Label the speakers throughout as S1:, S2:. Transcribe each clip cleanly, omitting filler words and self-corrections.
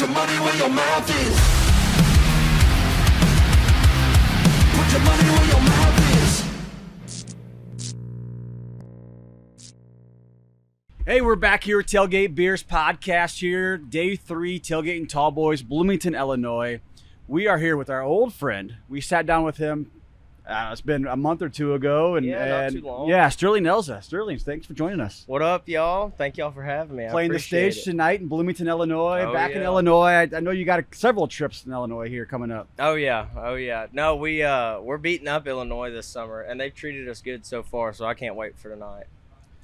S1: your money where your mouth is. Put your money where your mouth is.
S2: Hey, we're back here at Tailgate Beers podcast here. Day 3, Tailgate N Tallboys, Bloomington, Illinois. We are here with our old friend. We sat down with him. It's been a month or two ago.
S3: Not too long.
S2: Yeah, Sterling Elza. Sterling, thanks for joining us.
S3: What up, y'all? Thank y'all for having me.
S2: Playing the stage tonight in Bloomington, Illinois.
S3: Oh,
S2: back in
S3: yeah.
S2: Illinois. I know you got several trips in Illinois here coming up.
S3: Oh yeah. No, we're beating up Illinois this summer, and they've treated us good so far. So I can't wait for tonight.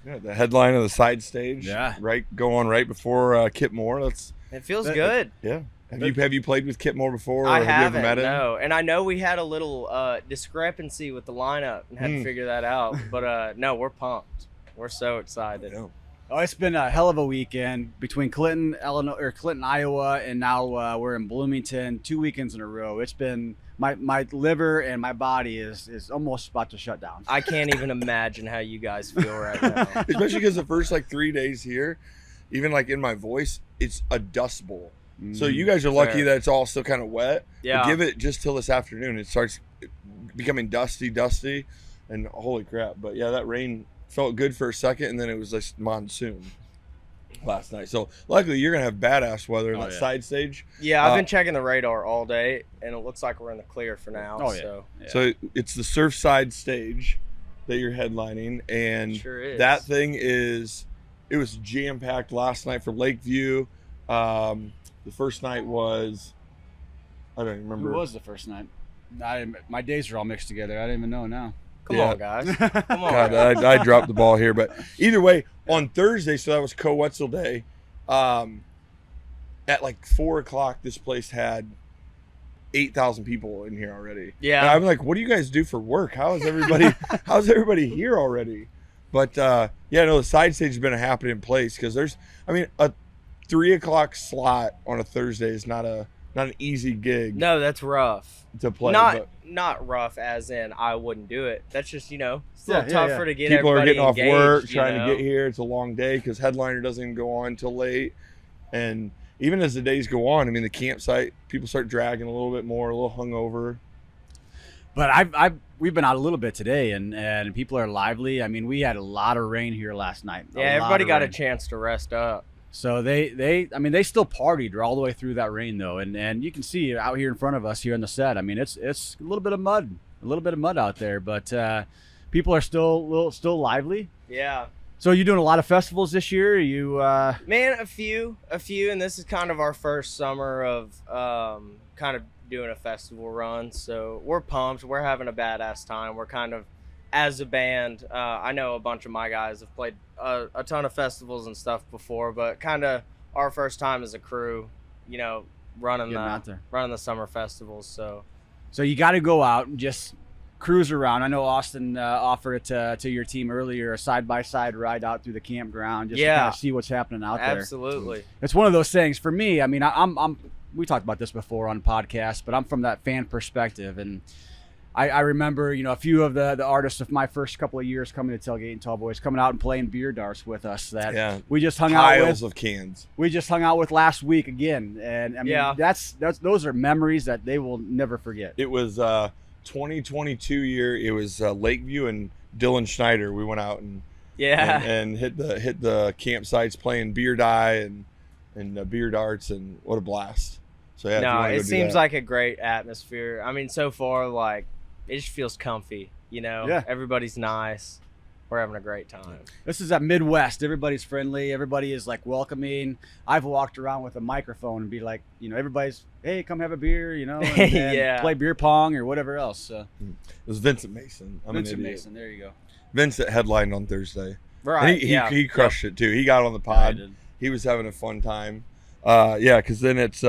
S4: Yeah, the headline of the side stage.
S2: Yeah.
S4: Go on right before Kip Moore.
S3: It feels good.
S4: Yeah. Have you played with Kip Moore before? Or
S3: I
S4: have
S3: haven't.
S4: You ever met him?
S3: No, and I know we had a little discrepancy with the lineup and had to figure that out. But no, we're pumped. We're so excited.
S4: Yeah.
S2: Oh, it's been a hell of a weekend between Clinton, Illinois, or Clinton, Iowa, and now we're in Bloomington. 2 weekends in a row. It's been my liver and my body is almost about to shut down.
S3: I can't even imagine how you guys feel right now.
S4: Especially because the first 3 days here, even in my voice, it's a dust bowl. So you guys are lucky
S3: Fair.
S4: that it's all still kind of wet.
S3: Yeah.
S4: But give it just till this afternoon. It starts becoming dusty, and holy crap. But yeah, that rain felt good for a second, and then it was like monsoon last night. So luckily you're going to have badass weather in that side stage.
S3: Yeah, I've been checking the radar all day, and it looks like we're in the clear for now.
S2: Oh, yeah.
S3: So.
S2: Yeah.
S4: So it's the Surfside stage that you're headlining, and
S3: Sure is.
S4: that thing it was jam-packed last night for Lakeview. The first night was, I don't even remember.
S2: Who was the first night? My days are all mixed together. I don't even know now.
S3: Come on, guys. Come on,
S4: God,
S3: guys.
S4: I dropped the ball here, but either way, on Thursday, so that was Co-Wetzel Day. At 4 o'clock, this place had 8,000 people in here already.
S3: Yeah.
S4: And I'm like, what do you guys do for work? How's everybody here already? But the side stage has been a happening place because a 3 o'clock slot on a Thursday is not an easy gig.
S3: No, that's rough.
S4: To play.
S3: Not rough as in I wouldn't do it. That's just, it's a little
S2: Yeah,
S3: tougher to get
S4: people are
S3: everybody
S4: getting off
S3: engaged,
S4: work,
S3: you
S4: trying
S3: know?
S4: to get here. It's a long day because headliner doesn't even go on till late. And even as the days go on, the campsite, people start dragging a little bit more, a little hungover.
S2: But we've been out a little bit today, and people are lively. We had a lot of rain here last night.
S3: Yeah, everybody got a chance to rest up.
S2: So they still partied all the way through that rain though, and you can see out here in front of us here on the set. It's a little bit of mud out there, but people are still lively.
S3: Yeah.
S2: So you doing a lot of festivals this year?
S3: Man, a few, and this is kind of our first summer of kind of doing a festival run. So we're pumped. We're having a badass time. We're kind of, as a band, I know a bunch of my guys have played a ton of festivals and stuff before, but kind of our first time as a crew, running the summer festivals.
S2: So you got to go out and just cruise around. I know Austin offered it to your team earlier, a side-by-side ride out through the campground just to kind of see what's happening out there.
S3: Absolutely.
S2: It's one of those things for me. We talked about this before on podcast, but I'm from that fan perspective, and I remember, a few of the artists of my first couple of years coming to Tailgate N Tallboys coming out and playing beer darts with us that we just hung out with.
S4: Piles of cans.
S2: We just hung out with last week again, and those are memories that they will never forget.
S4: It was 2022 year. It was Lakeview and Dylan Schneider. We went out and hit the campsites playing beer die and beer darts, and what a blast. So yeah,
S3: no, it seems like a great atmosphere. So far, it just feels comfy,
S2: Yeah.
S3: Everybody's nice. We're having a great time.
S2: This is at Midwest. Everybody's friendly. Everybody is welcoming. I've walked around with a microphone and be like, everybody's, hey, come have a beer, and play beer pong or whatever else. So.
S4: It was Vincent Mason.
S2: Mason, there you go.
S4: Vincent headlined on Thursday.
S3: Right.
S4: He crushed it too. He got on the pod. He was having a fun time. Because then it's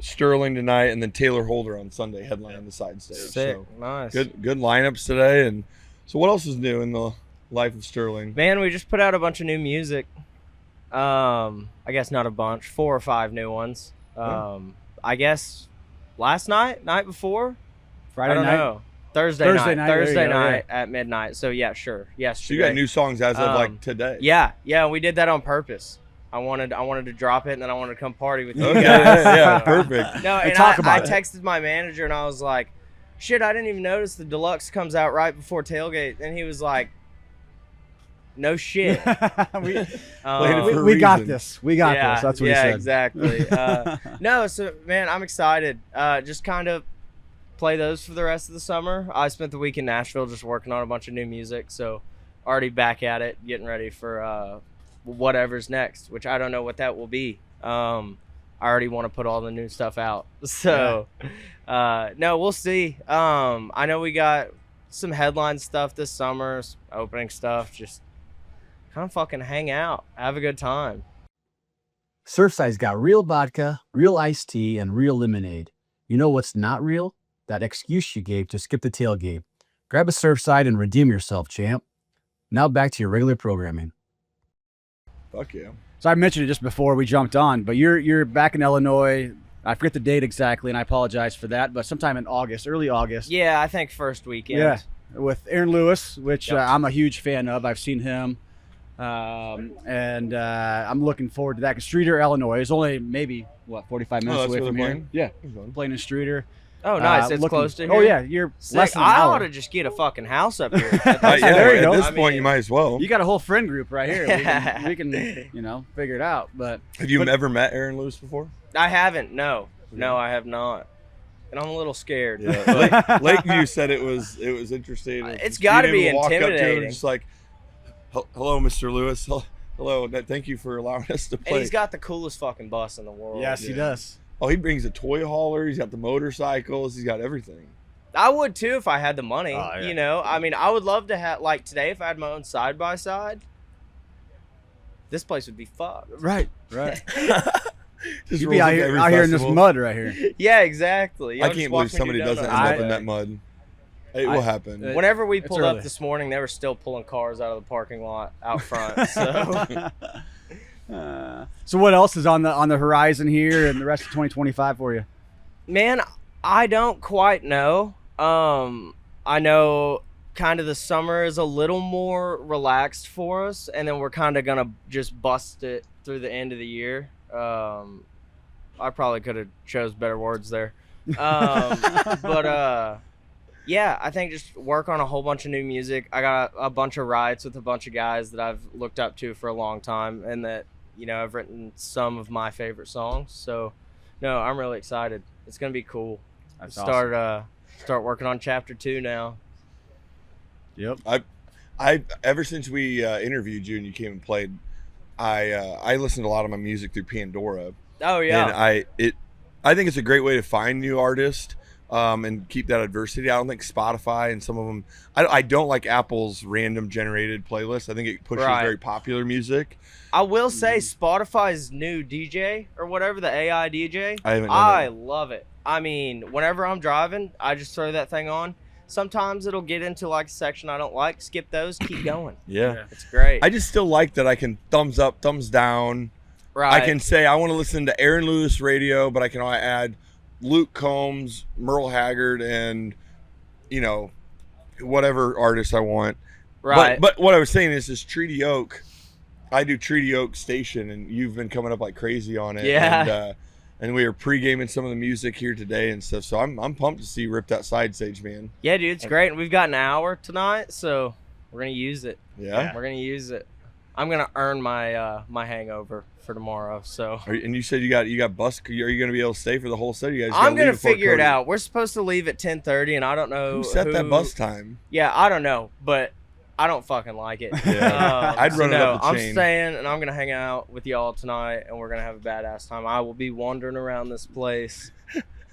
S4: Sterling tonight, and then Taylor Holder on Sunday headline on the side stage.
S3: Sick.
S4: So
S3: Nice.
S4: Good lineups today. And so what else is new in the life of Sterling?
S3: Man, we just put out a bunch of new music. I guess not a bunch, 4 or 5 new ones. I guess night before,
S2: Friday
S3: I don't
S2: night.
S3: know. Thursday night at midnight. So yeah, sure. Yes.
S4: So you got new songs as of today.
S3: Yeah, we did that on purpose. I wanted to drop it, and then I wanted to come party with you
S4: Okay,
S3: guys.
S4: yeah, perfect.
S3: No, and
S2: talk
S3: I
S2: about it.
S3: texted my manager, and I was like, shit, I didn't even notice the deluxe comes out right before Tailgate. And he was like, no shit.
S2: we
S4: For a
S2: we got
S4: reason.
S2: this. We got this. That's what he said.
S3: Exactly. No, so, man, I'm excited. Just kind of play those for the rest of the summer. I spent the week in Nashville just working on a bunch of new music, so already back at it, getting ready for whatever's next, which I don't know what that will be. I already want to put all the new stuff out. So, no, we'll see. I know we got some headline stuff this summer, some opening stuff, just kind of fucking hang out, have a good time.
S5: Surfside's got real vodka, real iced tea, and real lemonade. You know what's not real? That excuse you gave to skip the tailgate. Grab a Surfside and redeem yourself, champ. Now back to your regular programming.
S4: Fuck yeah.
S2: So I mentioned it just before we jumped on, but you're back in Illinois. I forget the date exactly, and I apologize for that, but sometime in August, early August.
S3: Yeah, I think first weekend.
S2: Yeah, with Aaron Lewis, which
S3: Yep.
S2: I'm a huge fan of. I've seen him, and I'm looking forward to that. Because Streeter, Illinois is only maybe, 45 minutes
S4: that's
S2: away
S4: where
S2: from
S4: they're
S2: here?
S4: playing?
S2: Yeah,
S4: That's fun.
S2: playing in Streeter.
S3: Oh, nice. It's
S2: looking-
S3: close to here.
S2: Oh, yeah, you're
S3: Sick.
S2: less than an
S3: I
S2: hour.
S3: ought to just get a fucking house up here.
S4: Yeah,
S2: there you go.
S4: at this
S3: I
S4: point,
S3: mean,
S4: you might as well.
S2: You got a whole friend group right here. We can figure it out. But
S4: Have you ever met Aaron Lewis before?
S3: I haven't. No, I have not, and I'm a little scared.
S4: Yeah. Lakeview said it was interesting.
S3: It's gotta
S4: Being
S3: be
S4: able to walk up to him
S3: intimidating.
S4: and just like, hello, Mr. Lewis. Hello. Thank you for allowing us to play.
S3: And he's got the coolest fucking bus in the world.
S2: yes, he
S4: Yeah.
S2: does.
S4: Oh, he brings a toy hauler. He's got the motorcycles. He's got everything.
S3: I would too if I had the money.
S2: Oh, yeah.
S3: You know, I mean, I would love to have, like, today if I had my own side by side. This place would be fucked.
S2: Right.
S4: Just
S2: You'd be
S4: rolls
S2: out
S4: into
S2: here,
S4: every
S2: out here in this
S4: festival.
S2: mud right here.
S3: Yeah, exactly.
S4: I
S3: Y'all just
S4: can't
S3: watch
S4: believe
S3: me
S4: somebody
S3: do
S4: doesn't
S3: donuts.
S4: end up
S2: I-
S4: in that mud. It
S2: I-
S4: will happen.
S3: Whenever we
S2: It's
S3: pulled
S2: early.
S3: up this morning, they were still pulling cars out of the parking lot out front. So
S2: So what else is on the horizon here and the rest of 2025 for you?
S3: man, I don't quite know. I know kind of the summer is a little more relaxed for us, and then we're kind of gonna just bust it through the end of the year. I probably could have chose better words there. But yeah, I think just work on a whole bunch of new music. I got a bunch of rides with a bunch of guys that I've looked up to for a long time, and that, you know, I've written some of my favorite songs. So no, I'm really excited. It's gonna be cool.
S2: That's
S3: Start working on chapter 2 now.
S2: Yep.
S4: I ever since we interviewed you and you came and played, I listened to a lot of my music through Pandora.
S3: Oh yeah.
S4: And I think it's a great way to find new artists and keep that adversity. I don't think Spotify and some of them. I don't like Apple's random generated playlist. I think it pushes
S3: Right.
S4: very popular music.
S3: I will say Spotify's new DJ or whatever, the AI DJ.
S4: I haven't. Done
S3: I
S4: it.
S3: love it. I mean, whenever I'm driving, I just throw that thing on. Sometimes it'll get into like a section I don't like. Skip those, keep going.
S4: Yeah.
S3: It's great.
S4: I just still like that I can thumbs up, thumbs down.
S3: right.
S4: I can say I want to listen to Aaron Lewis radio, but I can add Luke Combs, Merle Haggard, and whatever artist I want.
S3: Right.
S4: But what I was saying is this Treaty Oak. I do Treaty Oak Station, and you've been coming up like crazy on it.
S3: Yeah.
S4: And we are pre-gaming some of the music here today and stuff. So I'm pumped to see you rip that side stage, man.
S3: yeah, dude, it's great. And we've got an hour tonight, so we're gonna use it.
S4: Yeah.
S3: We're gonna use it. I'm gonna earn my my hangover for tomorrow. So
S4: And you said you got bus. Are you going to be able to stay for the whole set? Or you guys gotta
S3: I'm gonna
S4: leave before
S3: figure it
S4: Cody?
S3: out. We're supposed to leave at 10:30, and I don't know
S4: Who set that bus time?
S3: Yeah, I don't know, but I don't fucking like it.
S4: Yeah. I'd run it up the
S3: I'm
S4: chain.
S3: staying, and I'm gonna hang out with y'all tonight, and we're gonna have a badass time. I will be wandering around this place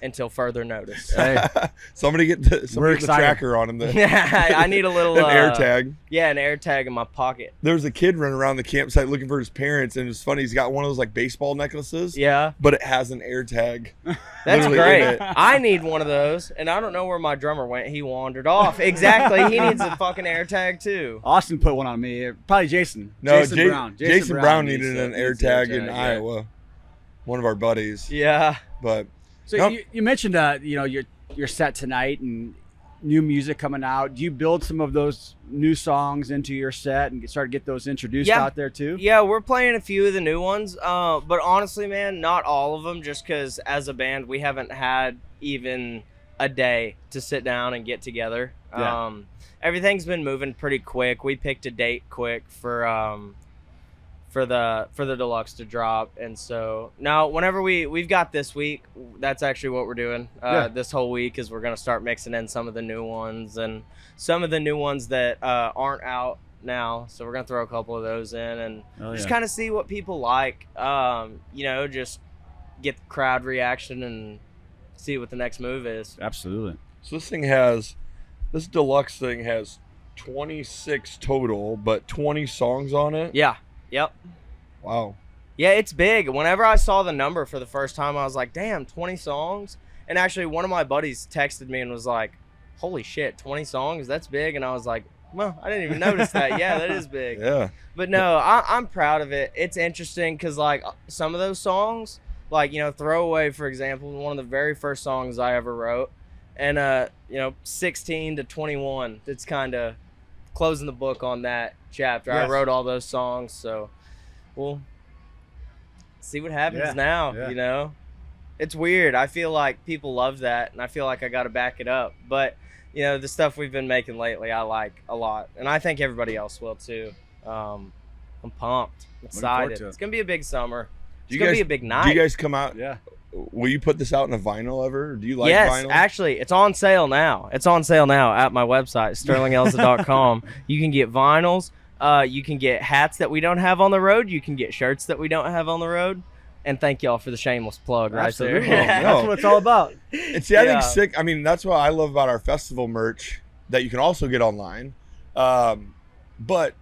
S3: until further notice.
S2: Hey,
S4: Somebody get the
S2: excited.
S4: tracker on him.
S3: I need a little
S4: An air tag.
S3: Yeah, an air tag in my pocket.
S4: There was a kid running around the campsite looking for his parents, and it was funny. He's got one of those like baseball necklaces,
S3: Yeah,
S4: but it has an air tag.
S3: that's
S4: Literally
S3: great.
S4: in it.
S3: I need one of those, and I don't know where my drummer went. He wandered off. Exactly. He needs a fucking air tag too.
S2: Austin put one on me. Probably Jason.
S4: No,
S2: Jason Brown.
S4: Jason Brown
S2: needs
S4: needed
S2: a-
S4: an air
S2: needs an air
S4: tag in
S2: yeah.
S4: Iowa. One of our buddies,
S3: Yeah.
S4: but
S2: So
S4: Nope.
S2: you mentioned, your set tonight, and new music coming out. Do you build some of those new songs into your set and start to get those introduced out there too?
S3: Yeah, we're playing a few of the new ones. But honestly, man, not all of them, just because as a band, we haven't had even a day to sit down and get together.
S2: Yeah.
S3: Everything's been moving pretty quick. We picked a date quick for the deluxe to drop, and so now whenever we've got this week, that's actually what we're doing. This whole week is we're gonna start mixing in some of the new ones and some of the new ones that aren't out now. So we're gonna throw a couple of those in and just kind of see what people like. Just get the crowd reaction and see what the next move is.
S2: Absolutely.
S4: So this deluxe thing has 26 total, but 20 songs on it.
S3: Yeah. Yep.
S4: Wow.
S3: Yeah, it's big. Whenever I saw the number for the first time, I was like, damn, 20 songs? And actually, one of my buddies texted me and was like, holy shit, 20 songs? That's big. And I was like, well, I didn't even notice that. Yeah, that is big.
S4: Yeah.
S3: But no, I'm proud of it. It's interesting because, like, some of those songs, like, Throwaway, for example, one of the very first songs I ever wrote. And, 16 to 21, it's kind of closing the book on that chapter.
S2: Yes.
S3: I wrote all those songs, so we'll see what happens now.
S2: Yeah.
S3: It's weird. I feel like people love that, and I feel like I got to back it up. But the stuff we've been making lately, I like a lot, and I think everybody else will too. I'm pumped. I'm excited. It's gonna be a big summer. It's gonna be a big night.
S4: Do you guys come out?
S2: Yeah.
S4: Will you put this out in a vinyl ever? Do you like
S3: yes,
S4: vinyl?
S3: actually, it's on sale now. It's on sale now at my website, sterlingelza.com. You can get vinyls. You can get hats that we don't have on the road. You can get shirts that we don't have on the road. And thank y'all for the shameless plug right there.
S2: Absolutely. That's what it's all about.
S4: And see, I think sick. I mean, that's what I love about our festival merch that you can also get online. But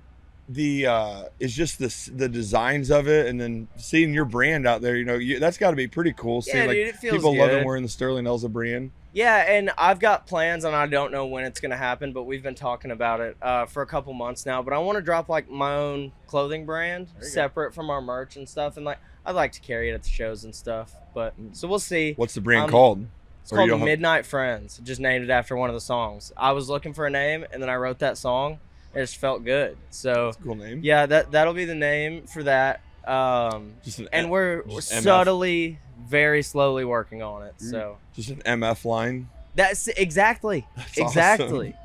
S4: it's just the designs of it, and then seeing your brand out there. That's got to be pretty cool.
S3: Yeah,
S4: seeing
S3: dude, it feels
S4: people
S3: good.
S4: loving wearing the Sterling Elza brand.
S3: Yeah, and I've got plans, and I don't know when it's going to happen, but we've been talking about it for a couple months now. But I want to drop, like, my own clothing brand separate from our merch and stuff. And, like, I'd like to carry it at the shows and stuff. But so we'll see.
S4: What's the brand called?
S3: It's called Midnight Friends. Just named it after one of the songs. I was looking for a name, and then I wrote that song. It just felt good. So
S4: That's a cool name.
S3: Yeah, that'll be the name for that. We're subtly, very slowly working on it. So
S4: just an MF line.
S3: That's exactly.
S4: That's
S3: exactly.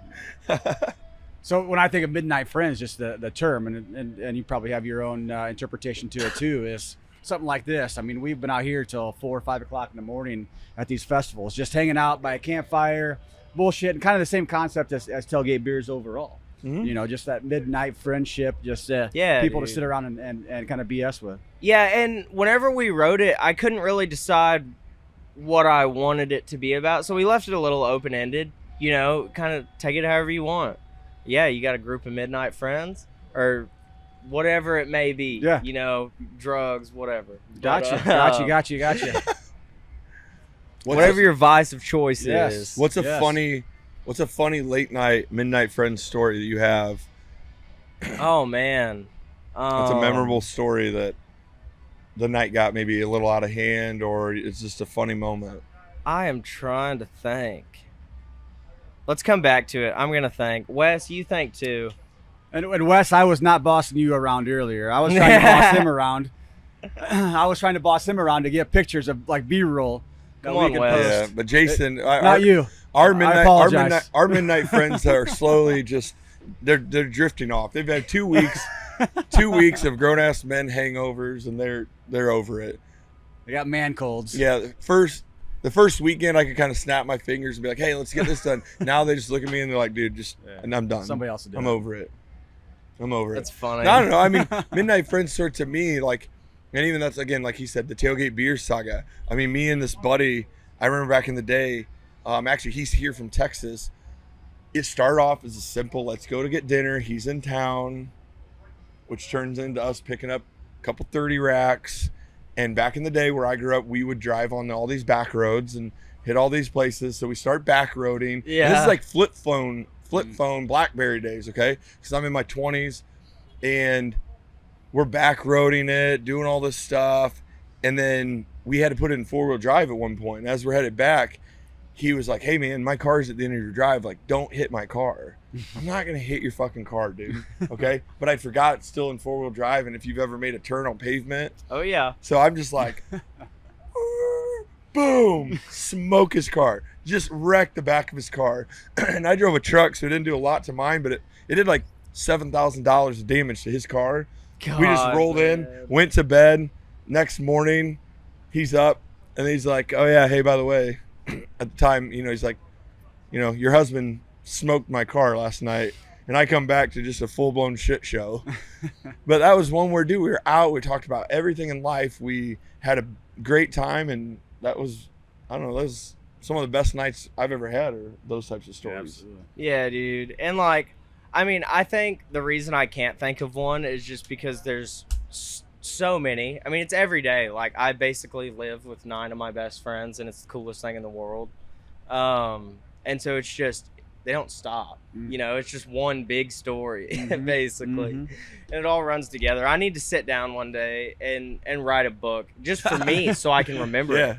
S4: Awesome.
S2: So when I think of Midnight Friends, just the term, and you probably have your own interpretation to it too, is something like this. I mean, we've been out here till 4 or 5 o'clock in the morning at these festivals, just hanging out by a campfire, bullshit, and kind of the same concept as Tailgate Beers overall. Mm-hmm. Just that midnight friendship, just people to sit around and kind of BS with.
S3: Yeah, and whenever we wrote it, I couldn't really decide what I wanted it to be about, so we left it a little open-ended. Kind of take it however you want. Yeah, you got a group of midnight friends, or whatever it may be.
S2: Yeah.
S3: Drugs, whatever.
S2: Gotcha.
S3: Whatever your vice of choice
S2: Yes.
S3: is.
S4: What's a funny late night midnight friends story that you have?
S3: Oh man,
S4: It's a memorable story that the night got maybe a little out of hand, or it's just a funny moment.
S3: I am trying to think. Let's come back to it. I'm gonna think. Wes, you think too.
S2: And Wes, I was not bossing you around earlier. I was trying to boss him around. I was trying to boss him around to get pictures of like B-roll.
S3: Come on, Wes.
S4: Yeah, but Jason,
S2: Not you.
S4: Our
S2: apologize.
S4: midnight friends are slowly just they're drifting off. They've had 2 weeks, 2 weeks of grown ass men hangovers, and they're over it.
S2: They got man colds.
S4: Yeah, the first weekend I could kind of snap my fingers and be like, "Hey, let's get this done." Now they just look at me and they're like, "Dude, and I'm done.
S2: Somebody else will do
S4: I'm
S2: it."
S4: over it.
S3: That's funny.
S4: I don't know. I mean, midnight friends sort to me like, and even that's again like he said, the Tailgate Beers saga. I mean, me and this buddy, I remember back in the day. Actually, he's here from Texas. It started off as a simple, let's go to get dinner. He's in town, which turns into us picking up a couple 30 racks. And back in the day where I grew up, we would drive on all these back roads and hit all these places. So we start back roading.
S3: Yeah.
S4: And this is like flip phone, BlackBerry days, okay? Because I'm in my 20s and we're back roading it, doing all this stuff. And then we had to put it in 4-wheel drive at one point. And as we're headed back, he was like, hey man, my car's at the end of your drive. Like, don't hit my car. I'm not going to hit your fucking car, dude. Okay. But I forgot it's still in 4-wheel drive. And if you've ever made a turn on pavement.
S3: Oh yeah.
S4: So I'm just like, boom, smoke his car, just wrecked the back of his car. And I drove a truck, so it didn't do a lot to mine, but it did like $7,000 of damage to his car.
S3: God,
S4: We just rolled in, went to bed. Next morning, he's up, and he's like, oh yeah, hey, by the way, at the time, he's like, your husband smoked my car last night. And I come back to just a full-blown shit show. But that was one where, dude, we were out. We talked about everything in life. We had a great time, and that was, I don't know, that was some of the best nights I've ever had, or those types of stories.
S3: Yeah, dude. And like, I mean, I think the reason I can't think of one is just because there's so many. I mean, it's every day. Like, I basically live with 9 of my best friends, and it's the coolest thing in the world. And so it's just, they don't stop. It's just one big story, basically. And it all runs together. I need to sit down one day and write a book just for me so I can remember it,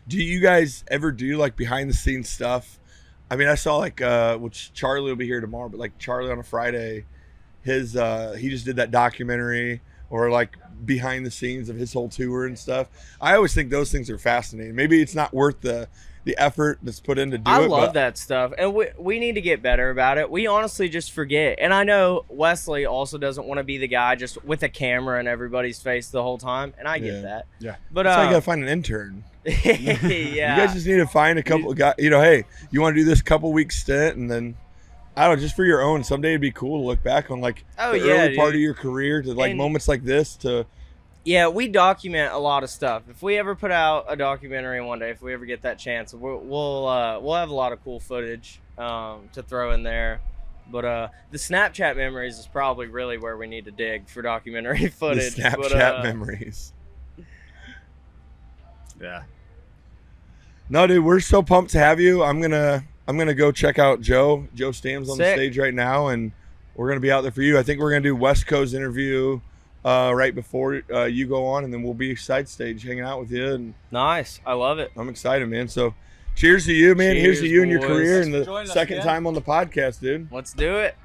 S4: Do you guys ever do like behind the scenes stuff? I mean, I saw like, which Charlie will be here tomorrow, but like Charlie on a Friday, he just did that documentary, or like behind the scenes of his whole tour and stuff. I always think those things are fascinating. Maybe it's not worth the effort that's put in to do it.
S3: I love that stuff, and we need to get better about it. We honestly just forget. And I know Wesley also doesn't want to be the guy just with a camera in everybody's face the whole time, and I get that.
S2: Yeah.
S3: But
S4: so you gotta find an intern.
S3: Yeah.
S4: You guys just need to find a couple of guys, hey, you want to do this couple weeks stint, and then I don't know, just for your own, someday it'd be cool to look back on like the early part of your career, to like moments like this, to
S3: yeah, we document a lot of stuff. If we ever put out a documentary one day, if we ever get that chance, we'll have a lot of cool footage to throw in there. But the Snapchat memories is probably really where we need to dig for documentary footage.
S4: The Snapchat memories.
S2: Yeah.
S4: No, dude, we're so pumped to have you. I'm gonna go check out Joe. Joe Stam's on the stage right now, and we're gonna be out there for you. I think we're gonna do West Coast interview right before you go on, and then we'll be side stage hanging out with you. And
S3: nice, I love it.
S4: I'm excited, man. So, cheers to you, man.
S3: Cheers,
S4: Here's to you and your
S3: boys.
S4: career,
S2: Thanks
S4: and
S2: for joining
S4: the
S2: us
S4: second
S2: again.
S4: time on the podcast, dude.
S3: Let's do it.